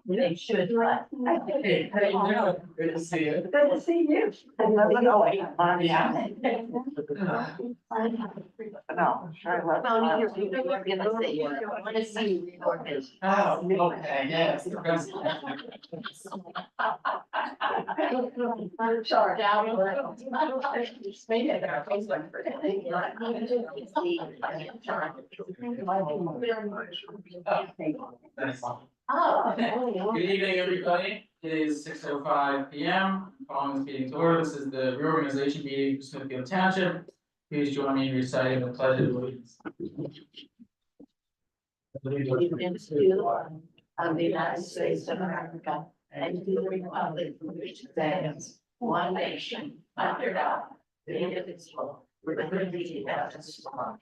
They should. Hey, how you doing? Good to see you. Good to see you. I never know it. No, sure. Well, you're gonna say, I wanna see you reorganize. Oh, okay, yes. I'm sorry. Oh. Good evening, everybody. It is 6:05 p.m. Calling this meeting to order. This is the reorganization meeting for Smithfield Township. Please join me in reciting the pledge of allegiance. Allegiance to the flag of the United States of America and to the republic for which it stands, one nation, under God, indivisible, with liberty and justice for all.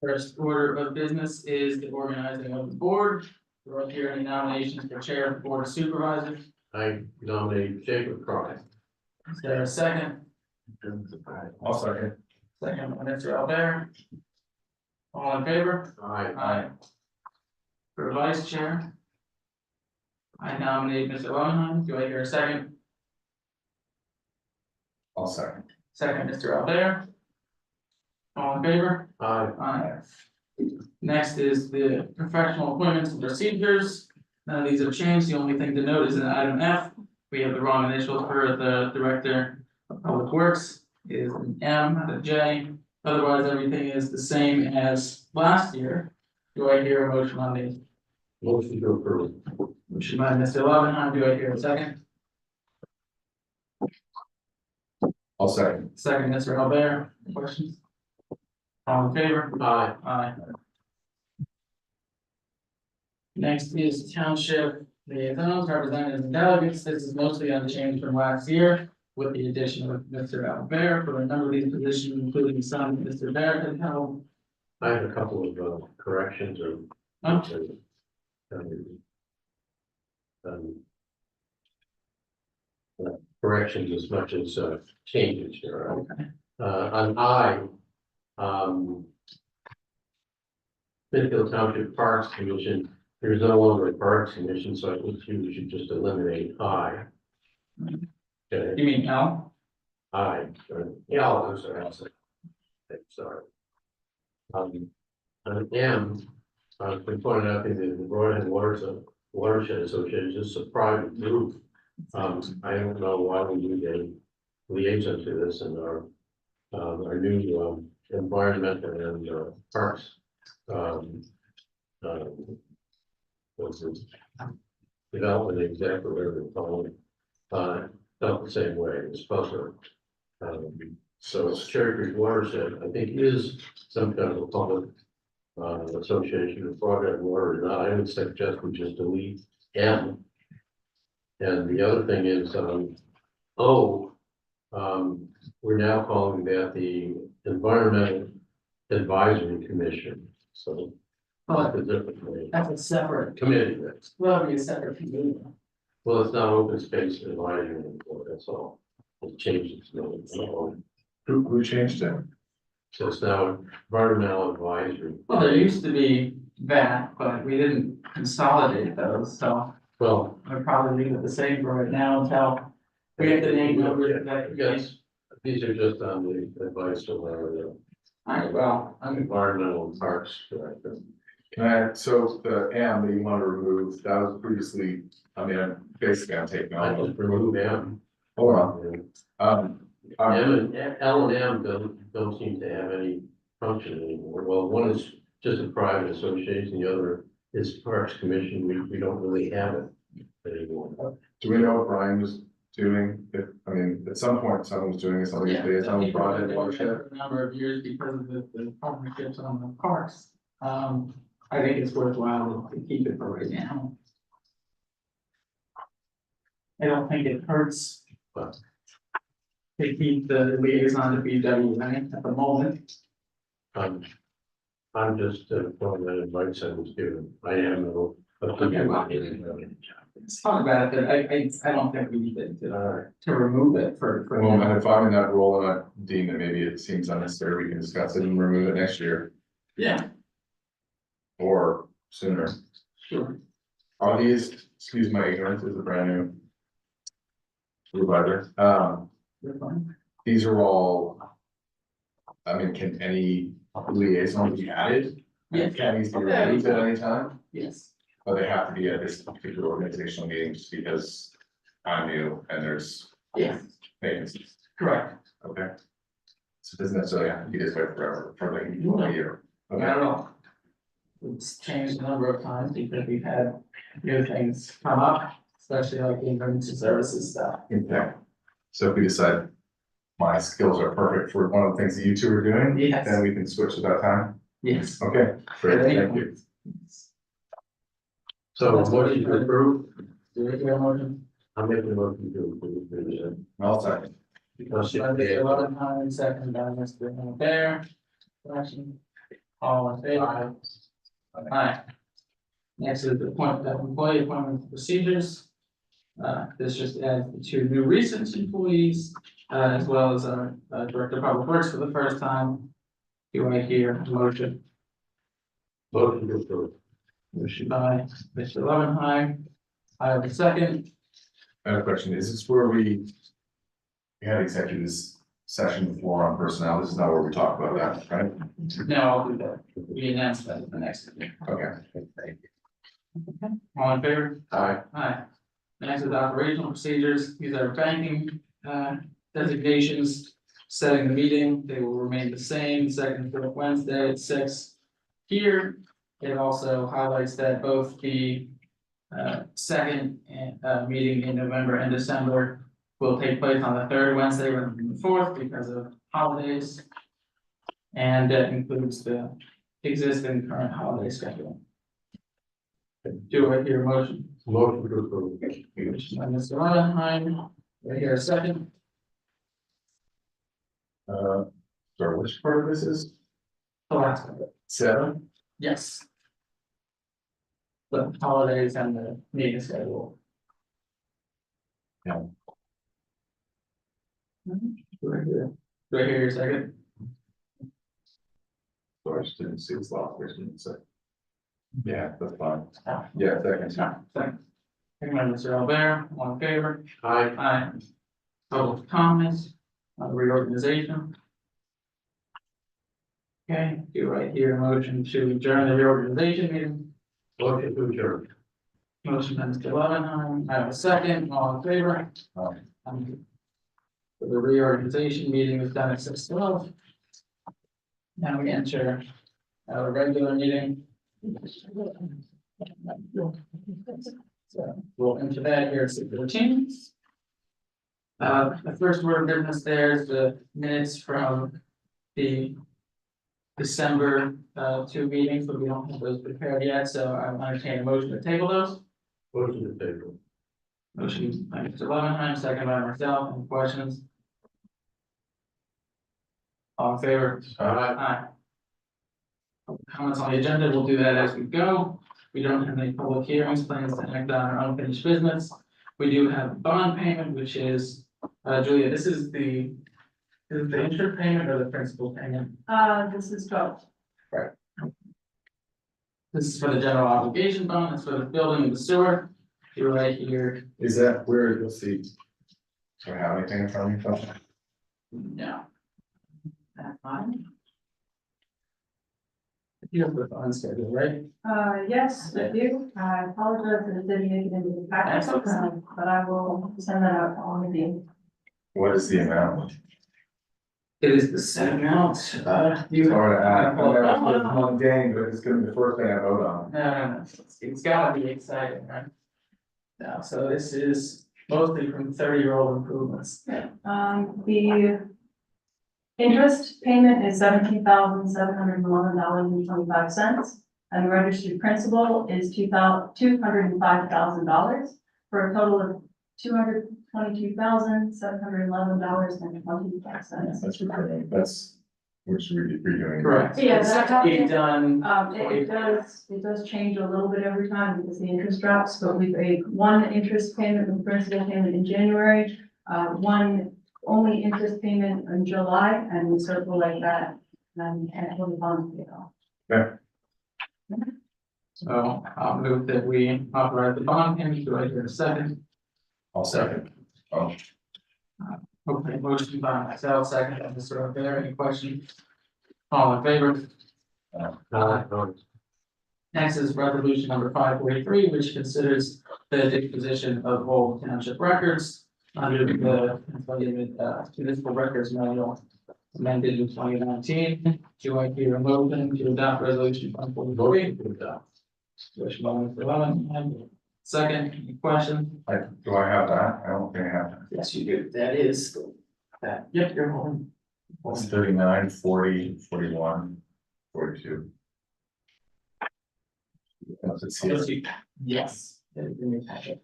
First order of business is the organizing of the board. We're up here any nominations for chair of the board of supervisors. I nominate Jacob Cross. Is there a second? I'll second. Second by Mr. Albert. All in favor? Aye. For vice chair, I nominate Mr. Lowenheim. Do I hear a second? I'll second. Second, Mr. Albert. All in favor? Aye. Aye. Next is the professional appointments and procedures. None of these have changed. The only thing to note is in item F, we have the wrong initials for the director of public works. It is an M, not a J. Otherwise, everything is the same as last year. Do I hear a motion on these? Motion to approve. Motion by Mr. Lowenheim. Do I hear a second? I'll second. Second, Mr. Albert. Questions? All in favor? Aye. Aye. Next is township liaisons, representatives and delegates. This is mostly unchanged from last year, with the addition of Mr. Albert for a number of these positions, including some Mr. Barrett had held. I have a couple of corrections or. Corrections as much as changes here. Okay. On I. Smithfield Township Parks Commission, there's no longer a Parks Commission, so I think we should just eliminate I. Okay, You mean L? I, yeah, I'm sorry, sorry. On M, it's been pointed out in the Broadhead Watershed Association, this is a private group. I don't know why we need a liaison to this in our new environmental and parks. What's this? Development exactly where they're calling it. Felt the same way, it's puzzler. So it's Cherry Creek Watershed, I think is some kind of a public association of Broadhead Water. Now, I would suggest we just delete M. And the other thing is, we're now calling that the Environmental Advisory Commission. So that's a different way. That's a separate, Committee, that's, well, be a separate committee. well, it's not open space advisory, that's all. It changed its name. Who changed it? So it's now environmental advisory. Well, there used to be that, but we didn't consolidate those, so Well, I'd probably leave it the same for right now until we have the name number that. yes, these are just on the advice of our Alright, well, environmental parks director. Can I, so the M that you want to remove, that was previously, I mean, basically I'm taking I all just of. remove M. Hold on, M I'm- and L and M don't seem to have any function anymore. Well, one is just a private association, the other is Parks Commission. We don't really have it anymore. do we know what Brian was doing? If, I mean, at some point, someone was doing something, yeah. they had so some people have project been doing ownership. it for a number of years because of the partnerships on the parks. I think it's worthwhile to keep it for right now. I don't think it hurts. But- To keep the liaison to BW, right, at the moment. I'm just throwing that advice I was given. I am no. Okay, well, let's talk about it, but I don't think we need to remove it for Well, now. and if I'm in that role and I deem that maybe it seems unnecessary, we can discuss it and remove it next year Yeah, or sooner. sure. Are these, excuse my ignorance, is a brand new supervisor, You're fine. these are all. I mean, can any liaison be added? Yeah. Can these be Okay. removed at any time? Yes, But they have to be at this particular organizational meeting just because I'm new and there's yeah, vacancies, correct. okay? So it doesn't necessarily have to be this way forever, for like a year. Not Okay, at all. It's changed a number of times because we've had new things come up, especially like the emergency services stuff. okay. So if we decide my skills are perfect for one of the things that you two are doing, Yes. then we can switch at that time. Yes. Okay, great, thank you. So motion to approve, Do we hear a motion? I'm making a motion to approve. I'll second. Because By Mr. Loveenheim, second by Mr. Bear. Question? All in favor? Aye. Next is the employee appointment procedures. This just adds the two new recent employees, as well as our Director of Public Works for the first time. Do I hear a motion? Motion to approve. Motion by Mr. Loveenheim. I have a second. I have a question, is this where we had executive session before on personnel, this is not where we talk about that, right? No, I'll do that. We announced that at the next meeting. Okay. All in favor? Aye. Aye. Next is operational procedures. These are banking designations. Setting the meeting, they will remain the same, second and fourth Wednesday at 6 here. It also highlights that both the second meeting in November and December will take place on the third Wednesday rather than the fourth because of holidays. And that includes the existing current holiday schedule. Do I hear a motion? Motion to approve. Motion by Mr. Loveenheim. Do I hear a second? Sorry, which part of this is? The last one. 7? Yes. The holidays and the meeting schedule. Yeah. Do I hear your second? Sorry, I just didn't see this last person, so. Yeah, that's fine. Ah. Yeah, second. No, second. Second by Mr. Albert, all in favor? Aye. Aye. Public comments on the reorganization. Okay, do I hear a motion to adjourn the reorganization meeting? Motion to adjourn. Motion by Mr. Loveenheim, I have a second, all in favor? Aye. The reorganization meeting is done at 6:12. Now we enter our regular meeting. So we'll enter that here at 6:14. The first order of business there is the minutes from the December two meetings, but we don't have those prepared yet, so I'm entertaining a motion to table those. Motion to table. Motion by Mr. Loveenheim, second by myself, any questions? All in favor? Aye. Aye. Comments on the agenda, we'll do that as we go. We don't have any public hearings, plans to act on our unfinished business. We do have bond payment, which is, Julia, this is the Is it the interest payment or the principal payment? This is both. This is for the general obligation bond, it's for the building and the sewer. You're right here, Is that where, let's see. Do I have anything in front of me? no. That's fine. You have the bond schedule, right? Yes, I do. I apologize that it didn't make it into the packet, That's okay. but I will send that out to all of you. What is the amount? It is the same amount, you. Sorry, I No, know it's one game, but it's gonna be the first thing I vote on. no, it's gotta be exciting, right? Now, so this is mostly from 30-year-old improvements. The interest payment is $17,711.25, and the registered principal is $205,000 for a total of $222,711.25. That's, we're just redoing. Correct. Yeah, It's that's how- being done, It does change a little bit every time because the interest drops, but we paid one interest payment and principal payment in January, one only interest payment in July, and we circle like that, and when the bond paid off. so I'll move that we authorize the bond payment, do I hear a second? I'll second. Oh, Okay, motion by myself, second by Mr. Rivera, any questions? All in favor? Next is resolution number 543, which considers the disposition of old township records under the municipal records manual amended in 2019. Do I hear a motion to adopt resolution 543? Motion by Mr. Lemon, second, any question? do I have that? I don't think I have that. Yes, you do, that is, that, yep, you're home. It's 39, 40, 41, 42. Let's see. Yes. In your packet.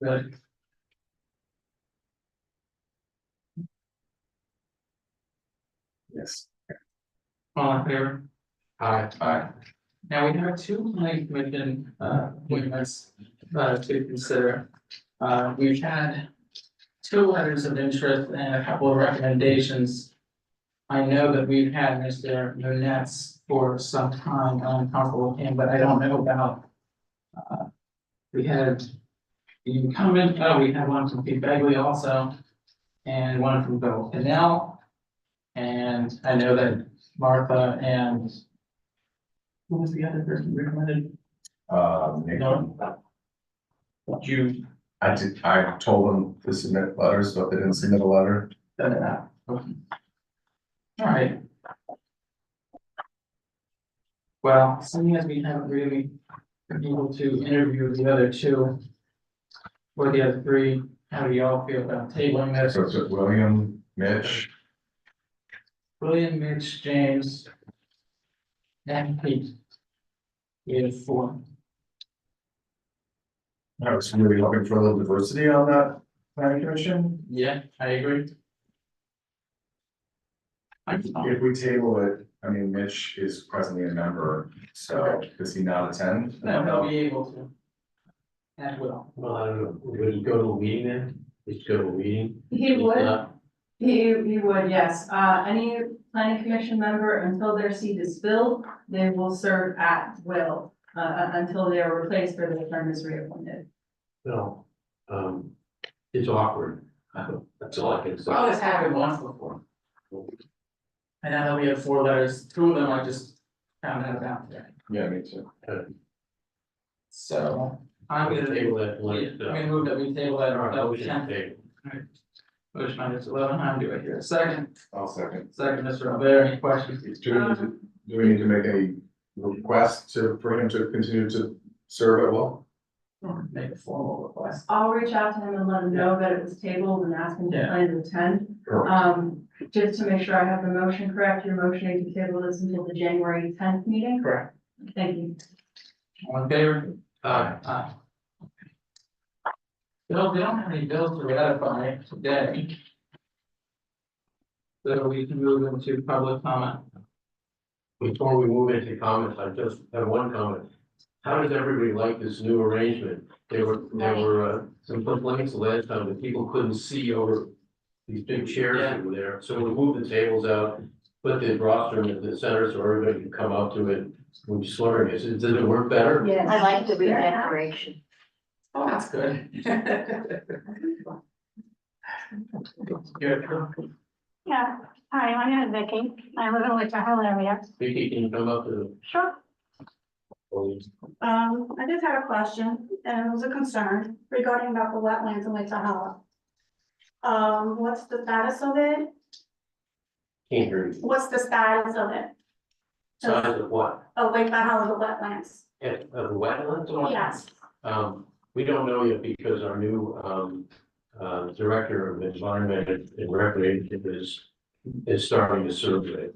Good. Yes. All in favor? Aye. Now, we have two planning commission, appointments, to consider. We've had two letters of interest and a couple of recommendations. I know that we've had Mr. Nunez for some time, I'm comfortable with him, but I don't know about. We had the incumbent, we had one from Pete Begley also, and one from Bill Canal. And I know that Martha and who was the other person recommended? Nick, You I told them to submit letters, but they didn't submit a letter. sent it out. Okay. All right. Well, seeing as we haven't really been able to interview the other two, or the other three, how do y'all feel about tabling this? So it's William, Mitch, William, Mitch, James, and Pete. We have four. I was really hoping for a little diversity on that planning commission. Yeah, I agree. If we table it, I mean, Mitch is presently a member, so does he not attend? No, he'll be able to. And will. Well, I don't know, would he go to a meeting then? He'd go to a meeting? He would, Yeah. he would, yes. Any planning commission member, until their seat is filled, they will serve at will, until they are replaced or their term is reappointed. No, it's awkward. That's all I can say. Well, this happened once before. And I know we had four letters, two of them I just found out about today. Yeah, me too. So I'm gonna Table that, let Yeah, it, I'm gonna move that we table that, all right, that we we should can. table. Motion by Mr. Levenheim, do I hear a second? I'll second. Second, Mr. Robert, any questions? Do we need to make a request for him to continue to serve at will? Make a formal request. I'll reach out to him and let him know that it was tabled and ask him to Yeah. plan to attend. Just to make sure I have the motion correct, you're motioning to table this until the January 10th meeting? Correct. Thank you. All in favor? Aye. Bill, we don't have any bills to ratify today. So we can move into public comment. Before we move into comments, I just have one comment. how does everybody like this new arrangement? There were some complaints the last time that people couldn't see over these big chairs that were there, so we moved the tables out, put the rostrum in the center so everybody could come up to it. We're just wondering, does it work better? Yes. I like the redecoration. Oh, that's good. Good. Yeah, hi, my name is Vicky. I live in Winter Hill area. Vicky, can you come up to Sure. the? I just had a question, and it was a concern regarding about the wetlands in Lake Tahoe. What's the status of it? Can't hear you. What's the status of it? Size of what? Of Lake Tahoe, the wetlands? Of the wetlands? or what? Yes. We don't know yet because our new, director of environment and recreation is starting to survey.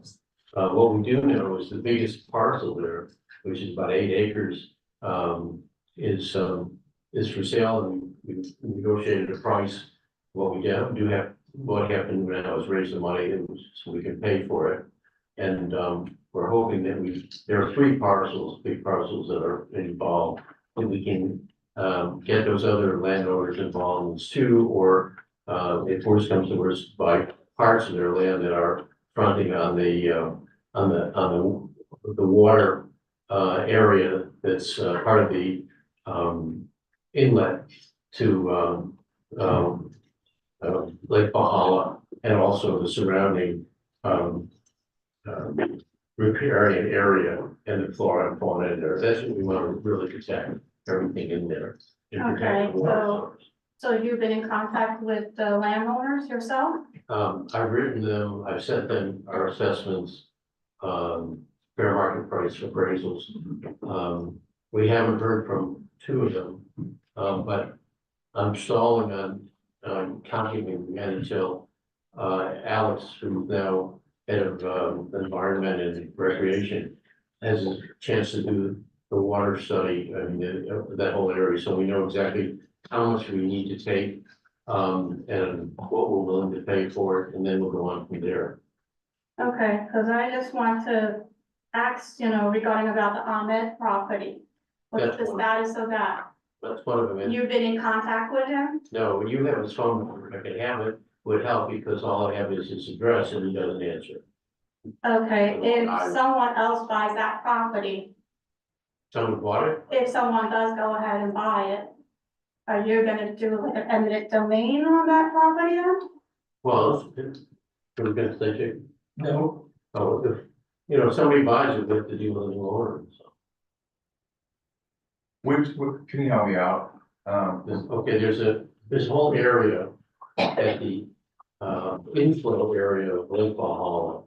What we do know is the biggest parcel there, which is about 8 acres, is for sale, and we negotiated a price. What we what happened now is raise the money so we can pay for it. And, we're hoping that there are 3 parcels, big parcels that are involved, and we can get those other landowners involved too, or if worse comes to worse, buy parts of their land that are fronting on the water area that's part of the inlet to Lake Valhalla, and also the surrounding riparian area and the flora and fauna in there. That's what we want to really protect, everything in there. And protect the water source. So you've been in contact with the landowners yourself? I've written them, I've sent them our assessments, fair market price appraisals. We haven't heard from 2 of them, but I'm stalling on counting them again until Alex, who's now head of environment and recreation, has a chance to do the water study and that whole area, so we know exactly how much we need to take, and what we're willing to pay for it, and then we'll go on from there. Okay, because I just want to ask, regarding about the Amed property. What's That's the one. status of that? That's one of them. You've been in contact with him? No, when you have his phone number, if I could have it, would help, because all I have is his address and he doesn't answer. Okay, if someone else buys that property, Someone bought it? if someone does go ahead and buy it, are you gonna do like an eminent domain on that property then? Well, we're gonna say, No. oh, if somebody buys it, we have to deal with the owner, so. Can you help me out? Okay, there's this whole area at the inflow area of Lake Valhalla,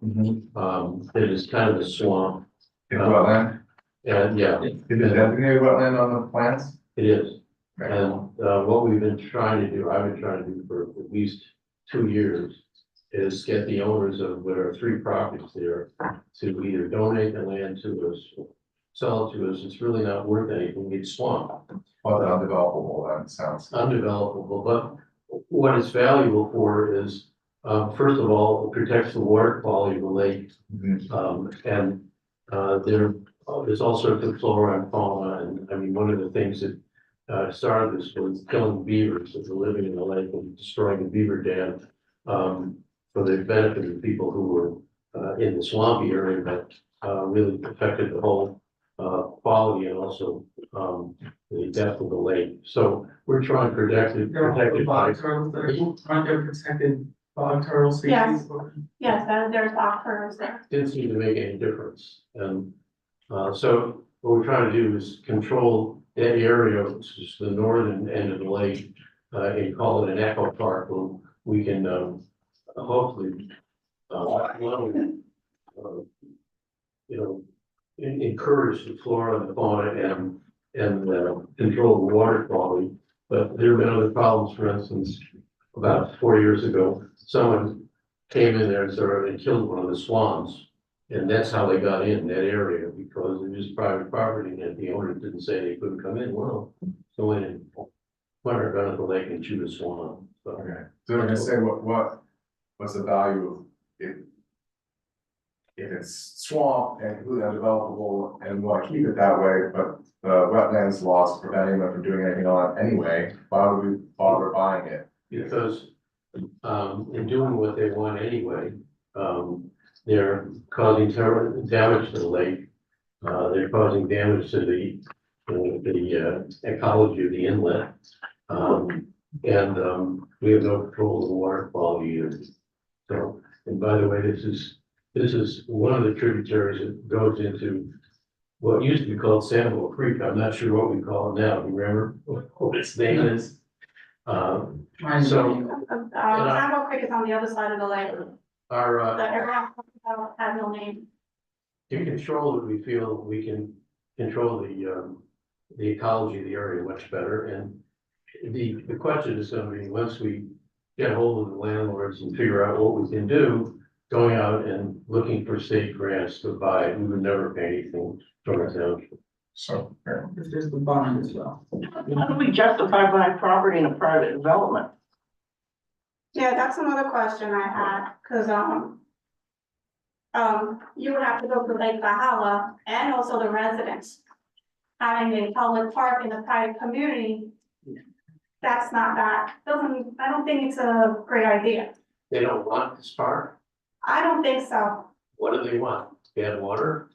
that is kind of a swamp. In wetland, And yeah, is it designated wetland on the plans? it is. Okay. And what we've been trying to do, I've been trying to do for at least 2 years, is get the owners of, there are 3 properties there, to either donate the land to us, sell it to us. It's really not worth anything. It's swamp. Well, undevelopable, that sounds. Undevelopable, but what it's valuable for is, first of all, it protects the water quality of the lake. And there's all sorts of flora and fauna, and I mean, one of the things that started this was killing beavers that were living in the lake and destroying the beaver dam, for the benefit of the people who were in the swampy area, but really affected the whole quality and also the depth of the lake. So we're trying to protect it by. Aren't there protected bog turtle species? Yes. Yes, there's box turtles there. Didn't seem to make any difference. And so what we're trying to do is control that area, which is the northern end of the lake, and call it an eco park, where we can hopefully encourage the flora and the fauna and control the water quality. But there have been other problems. For instance, about 4 years ago, someone came in there and killed one of the swans. And that's how they got in that area, because it was private property and the owner didn't say they couldn't come in. Well, go in and point our gun at the lake and shoot a swan. So, Okay, so I'm gonna say, what's the value of if it it's swamp and completely undevelopable and want to keep it that way, but the wetlands laws preventing them from doing anything on it anyway, why would we bother buying it? Because, in doing what they want anyway, they're causing damage to the lake. They're causing damage to the ecology of the inlet. We have no control of the water quality either. So, and by the way, this is one of the tributaries that goes into what used to be called Sandwell Creek. I'm not sure what we call it now. Do you remember what its name is? Sandwell Creek is on the other side of the lake, Our, that everyone has no name. to control it, we feel we can control the ecology of the area much better. And the question is gonna be, once we get hold of the landlords and figure out what we can do, going out and looking for state grants to buy, we would never pay anything from the township. So, here. There's the bond as well. How do we justify buying property in a private development? Yeah, that's another question I had, cause, you would have to go to Lake Valhalla and also the residents. Having a public park in a private community, that's not that, I don't think it's a great idea. They don't want this park. I don't think so. What do they want? Bad water?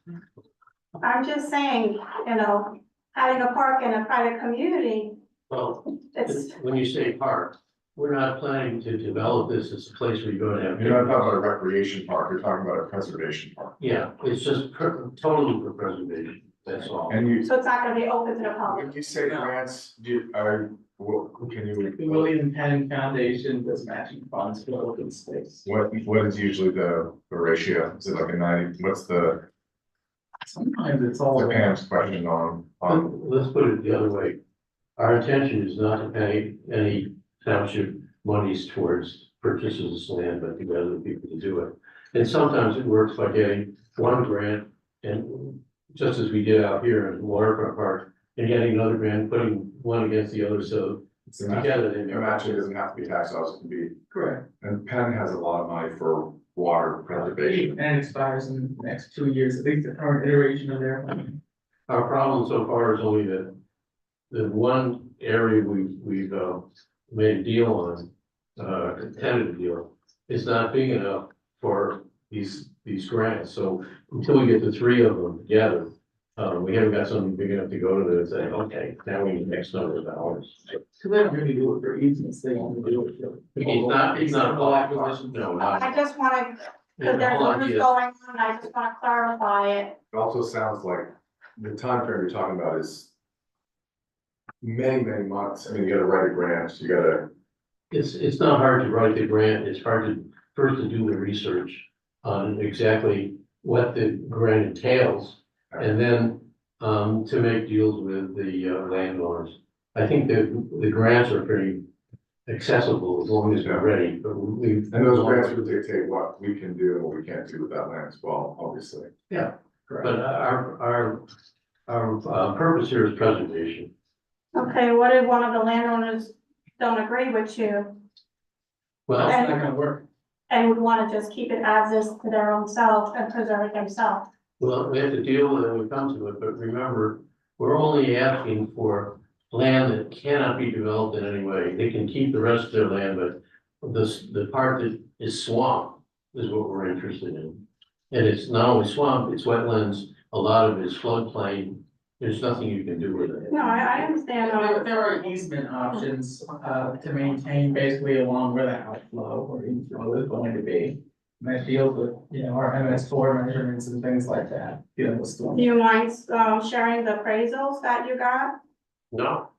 I'm just saying, having a park in a private community, Well, it's, when you say park, we're not planning to develop this as a place where you're gonna have. You're not talking about a recreation park, you're talking about a preservation park. Yeah, it's just totally for preservation, that's all. And you, so it's not gonna be open to the public. when you say grants, can you, The William Penn Foundation does matching funds for open space. what is usually the ratio? Is it like a 90, what's the Sometimes it's all. Pam's question on, Let's put it the other way. Our intention is not to pay any township monies towards purchases of land, but to get other people to do it. And sometimes it works by getting one grant, and just as we did out here in Waterfront Park, and getting another grant, putting one against the other, so it's a match, together they a make. match, it doesn't have to be tax dollars, it can be, Correct. and Penn has a lot of money for water preservation. And it expires in the next 2 years, at least the current iteration of their plan. Our problem so far is only that the one area we've made a deal on, a tentative deal, is not big enough for these grants. So until we get the three of them together, we haven't got something big enough to go to and say, okay, now we need X number of dollars. So they don't really do it for easements, they only do it for. It's not a Full acquisition. No, I not. just wanna, Yeah, cause the there's whole rumors idea- going on, I just wanna clarify it. It also sounds like the time frame you're talking about is many months. I mean, you gotta write a grant, you gotta, It's not hard to write the grant, it's hard to first to do the research on exactly what the grant entails. And then, to make deals with the landowners. I think the grants are pretty accessible as long as we're ready, but we. and those grants would dictate what we can do and what we can't do with that land as well, obviously. Yeah, but our purpose here is preservation. Okay, what if one of the landowners don't agree with you Well, That's not gonna work. and would wanna just keep it as is to their own self and preserve it themselves? well, we have to deal with it when we come to it, but remember, we're only asking for land that cannot be developed in any way. They can keep the rest of their land, but the part that is swamp is what we're interested in. And it's not only swamp, it's wetlands, a lot of it is floodplain, there's nothing you can do with it. No, I understand. There are easement options, to maintain basically along where the outflow or inflow is going to be. And that deals with, our MS4 measurements and things like that, dealing with storm. Do you mind, sharing the appraisals that you got? No,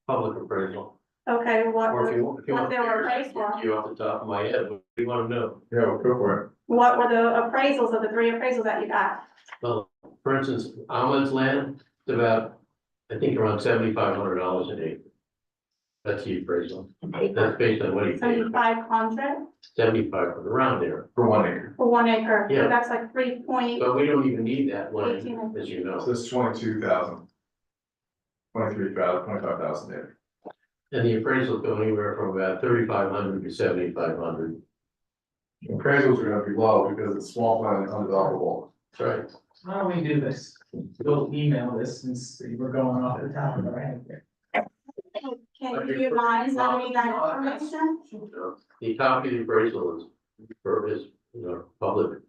public appraisal, Okay, what, or if you what want. they were appraised for? You off the top of my head, what do you want to know? Yeah, well, go for it. What were the appraisals of the 3 appraisals that you got? Well, for instance, Ahmed's land, it's about, I think around $7,500 an acre. That's the appraisal, that's based on what he paid, 7,500 75 for the round there, For 1 acre. for 1 acre, Yeah. so that's like 3 point, but we don't even need that land, 18. as you know. So it's 22,000. 23,000, 25,000 acre. And the appraisals go anywhere from about 3,500 to 7,500. appraisals are gonna be low because it's swampland and undevelopable. That's right. Why don't we do this? We'll email this since we're going off the top of our head here. Can you mind sending me that information? The copy of the appraisal is, public.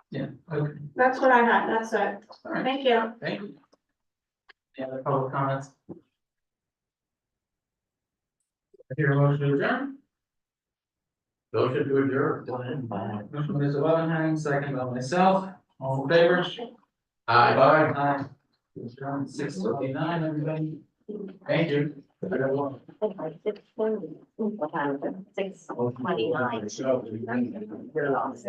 Yeah, okay, That's what I had, that's it. all right, Thank you. thank you. Any other public comments? I hear a motion to adjourn. Motion to adjourn. Motion by Mr. Levenheim, second by myself, all in favor? Aye. Aye. 6:59, everybody. Thank you. Like 6:20. What time is it? 6:29. You're lost.